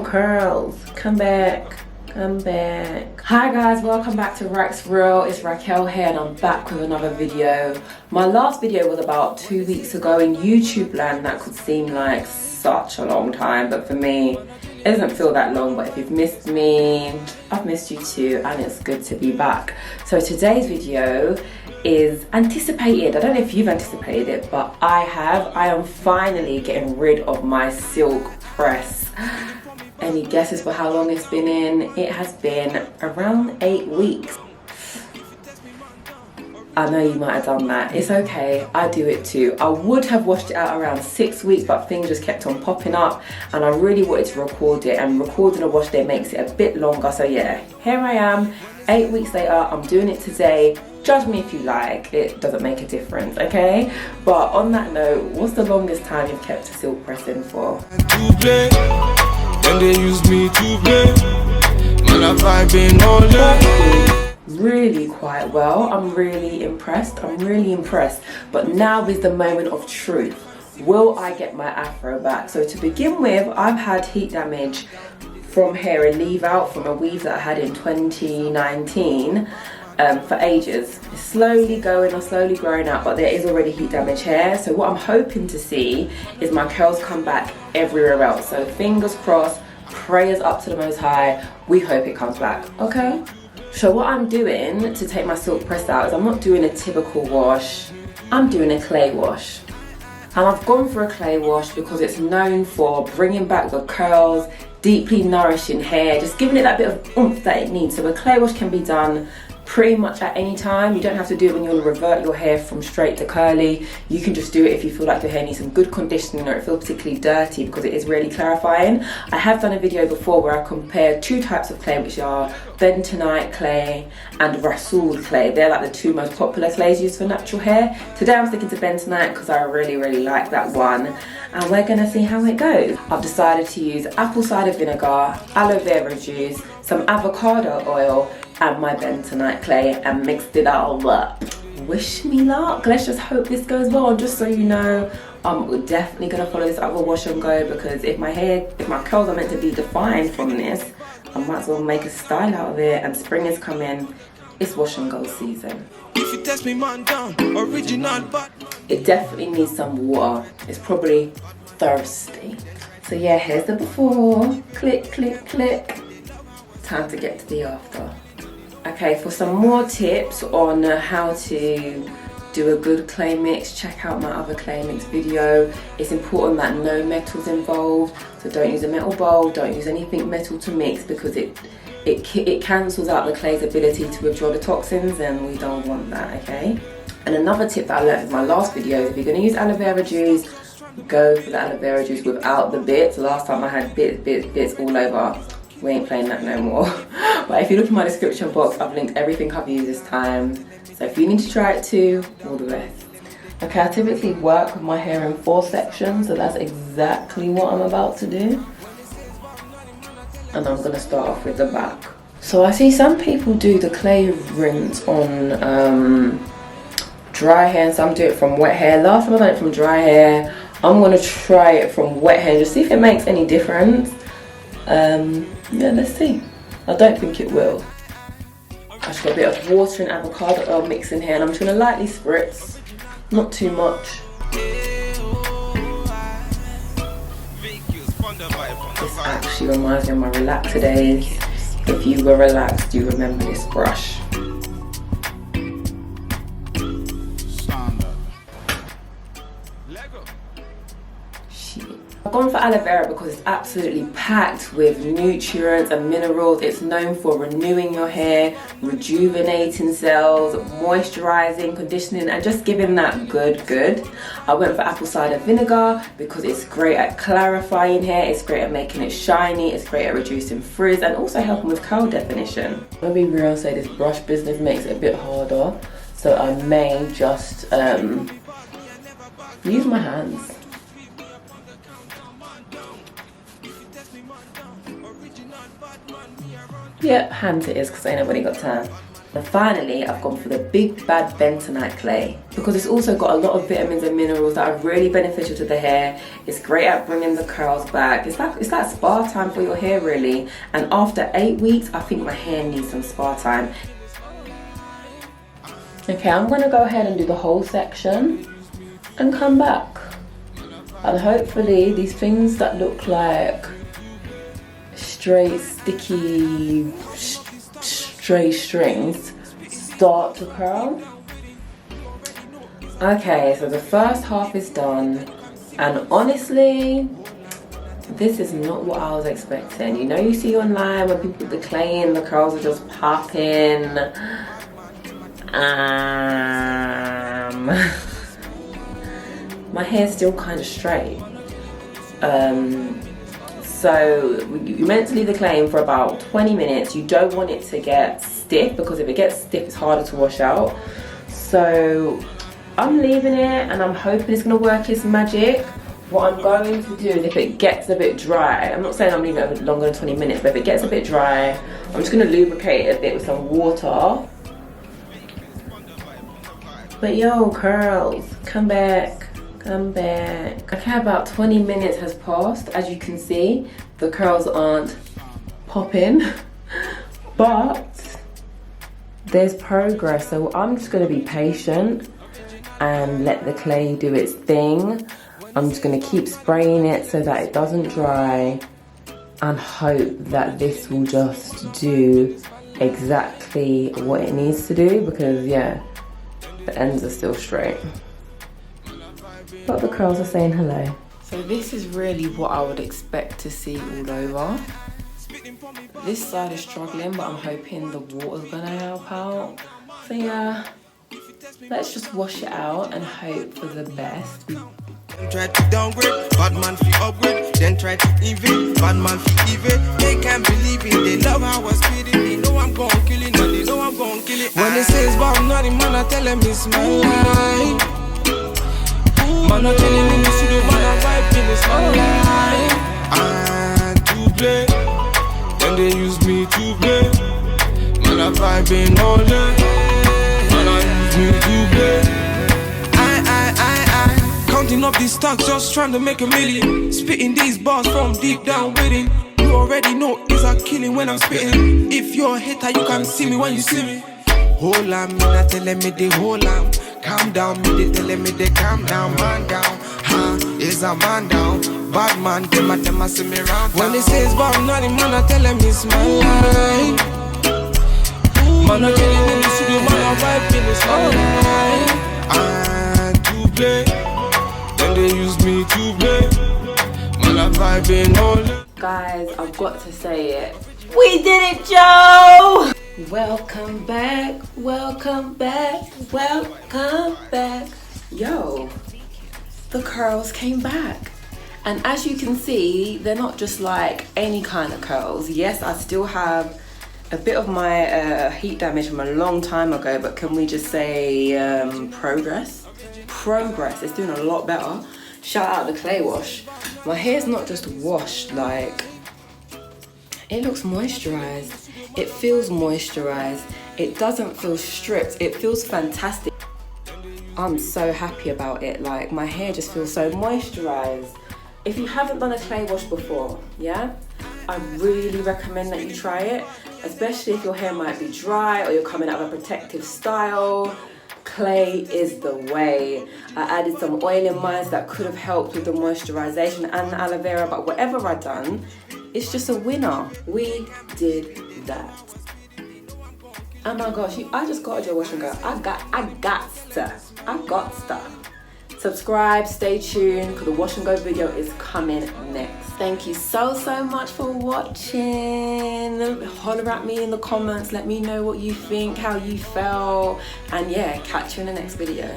Curls, come back. Hi guys, welcome back to Rax Real. It's Raquel here and I'm back with another video. My last video was about 2 weeks ago in YouTube land. That could seem like such a long time, but for me it doesn't feel that long. But if you've missed me, I've missed you too, and it's good to be back. So today's video is anticipated. I don't know if you've anticipated it, but I have. I am finally getting rid of my silk press. Any guesses for how long it's been in? It has been around 8 weeks. I know you might have done that. It's okay, I do it too. I would have washed it out around 6 weeks, but things just kept on popping up and I really wanted to record it, and recording a wash day makes it a bit longer. So yeah, here I am, 8 weeks later. I'm doing it today. Judge me if you like, it doesn't make a difference, okay? But on that note, what's the longest time you've kept a silk press in for? Then they use me to play. Man, I'm vibing all day. Really quite well. I'm really impressed. But now is the moment of truth. Will I get my afro back? So to begin with, I've had heat damage from hair and leave out from a weave that I had in 2019 for ages. It's slowly going or slowly growing out, but there is already heat damage here. So what I'm hoping to see is my curls come back everywhere else. So fingers crossed, prayers up to the Most High, we hope it comes back, okay? So what I'm doing to take my silk press out is I'm not doing a typical wash, I'm doing a clay wash. And I've gone for a clay wash because it's known for bringing back the curls, deeply nourishing hair, just giving it that bit of oomph that it needs. So a clay wash can be done pretty much at any time. You don't have to do it when you want to revert your hair from straight to curly. You can just do it if you feel like your hair needs some good conditioning or it feels particularly dirty, because it is really clarifying. I have done a video before where I compared two types of clay, which are bentonite clay and Rasool clay. They're like the two most popular clays used for natural hair. Today I'm sticking to bentonite because I really like that one, and we're gonna see how it goes. I've decided to use apple cider vinegar, aloe vera juice, some avocado oil and my bentonite clay, and mixed it all up. Wish me luck. Let's just hope this goes well. And just so you know, we're definitely gonna follow this other wash and go, because if my curls are meant to be defined from this, I might as well make a style out of it. And spring is coming. It's wash and go season. If you test me man down, original, but it definitely needs some water. It's probably thirsty. So yeah, here's the before. Click, click, click. Time to get to the after. Okay, for some more tips on how to do a good clay mix, check out my other clay mix video. It's important that no metal's involved, so don't use a metal bowl, don't use anything metal to mix, because it cancels out the clay's ability to withdraw the toxins, and we don't want that, okay? And another tip that I learned in my last video is if you're going to use aloe vera juice, go for the aloe vera juice without the bits. Last time I had bits all over. We ain't playing that no more. But if you look in my description box, I've linked everything I've used this time. So if you need to try it too, all the best. Okay, I typically work with my hair in 4 sections, so that's exactly what I'm about to do. And I'm gonna start off with the back. So I see some people do the clay rinse on dry hair, and some do it from wet hair. Last time I done it from dry hair. I'm gonna try it from wet hair, just see if it makes any difference. Yeah, let's see. I don't think it will. I just got a bit of water and avocado oil mixed in here, and I'm just going to lightly spritz, not too much. This actually reminds me of my relaxer days. If you were relaxed, you remember this brush. I've gone for aloe vera because it's absolutely packed with nutrients and minerals. It's known for renewing your hair, rejuvenating cells, moisturizing, conditioning, and just giving that good. I went for apple cider vinegar because it's great at clarifying hair, it's great at making it shiny, it's great at reducing frizz, and also helping with curl definition. I'm gonna be real and say this brush business makes it a bit harder, so I may just use my hands. Yep, hands it is, because ain't nobody got time. And finally, I've gone for the big bad bentonite clay, because it's also got a lot of vitamins and minerals that are really beneficial to the hair. It's great at bringing the curls back. It's like spa time for your hair, really. And after 8 weeks, I think my hair needs some spa time. Okay, I'm gonna go ahead and do the whole section and come back. And hopefully these things that look like straight, sticky, stray strings start to curl. Okay, so the first half is done, and honestly, this is not what I was expecting. You know, you see online when people put the clay in, the curls are just popping. My hair's still kind of straight. So you're meant to leave the clay in for about 20 minutes. You don't want it to get stiff, because if it gets stiff, it's harder to wash out. So I'm leaving it, and I'm hoping it's gonna work its magic. What I'm going to do is, if it gets a bit dry, I'm not saying I'm leaving it longer than 20 minutes, but if it gets a bit dry, I'm just gonna lubricate it a bit with some water. But yo, curls, come back. Come back. Okay, about 20 minutes has passed. As you can see, the curls aren't popping, but there's progress. So I'm just gonna be patient and let the clay do its thing. I'm just gonna keep spraying it so that it doesn't dry, and hope that this will just do exactly what it needs to do, because yeah, the ends are still straight. But the curls are saying hello. So this is really what I would expect to see all over. This side is struggling, but I'm hoping the water's gonna help out. So yeah, let's just wash it out and hope for the best. Try to downgrade, bad man fi upgrade. Then try to evade, bad man fi evade. They can't believe it, they love how I spit it. They know I'm gon' kill it, and they know I'm gon' kill it. When they say it's about nothing, man, I tell them it's my life. Man, I'm telling in the studio, man, I'm vibing, it's my life. And to play, then they use me to play. Man, I'm vibing all day. Man, I use me to play. Counting up these stacks, just trying to make a million. Spitting these bars from deep down within. You already know it's a killing when I'm spitting. If you're a hater, you can see me when you see me. Hold on, me not telling me they hold on. Calm down, me they telling me they calm down. Man down, is a man down. Bad man, them a see me round. When they say it's about nothing, man, I tell them it's my life. Man, I'm killing in the studio, man, I'm vibing, it's my life. And to play, then they use me to play. Man, I'm vibing all day. Guys, I've got to say it. We did it, Joe! Welcome back, welcome back, welcome back. Yo, the curls came back. And as you can see, they're not just like any kind of curls. Yes, I still have a bit of my heat damage from a long time ago, but can we just say progress? Progress, it's doing a lot better. Shout out the clay wash. My hair's not just washed, like, it looks moisturized. It feels moisturized. It doesn't feel stripped. It feels fantastic. I'm so happy about it. Like, my hair just feels so moisturized. If you haven't done a clay wash before, yeah, I really recommend that you try it, especially if your hair might be dry or you're coming out of a protective style. Clay is the way. I added some oil in mine that could have helped with the moisturization and the aloe vera, but whatever I've done, it's just a winner. We did that. Oh my gosh, I just got your wash and go. I got stuff. Subscribe, stay tuned, because the wash and go video is coming next. Thank you so much for watching. Holler at me in the comments, let me know what you think, how you felt, and yeah, catch you in the next video.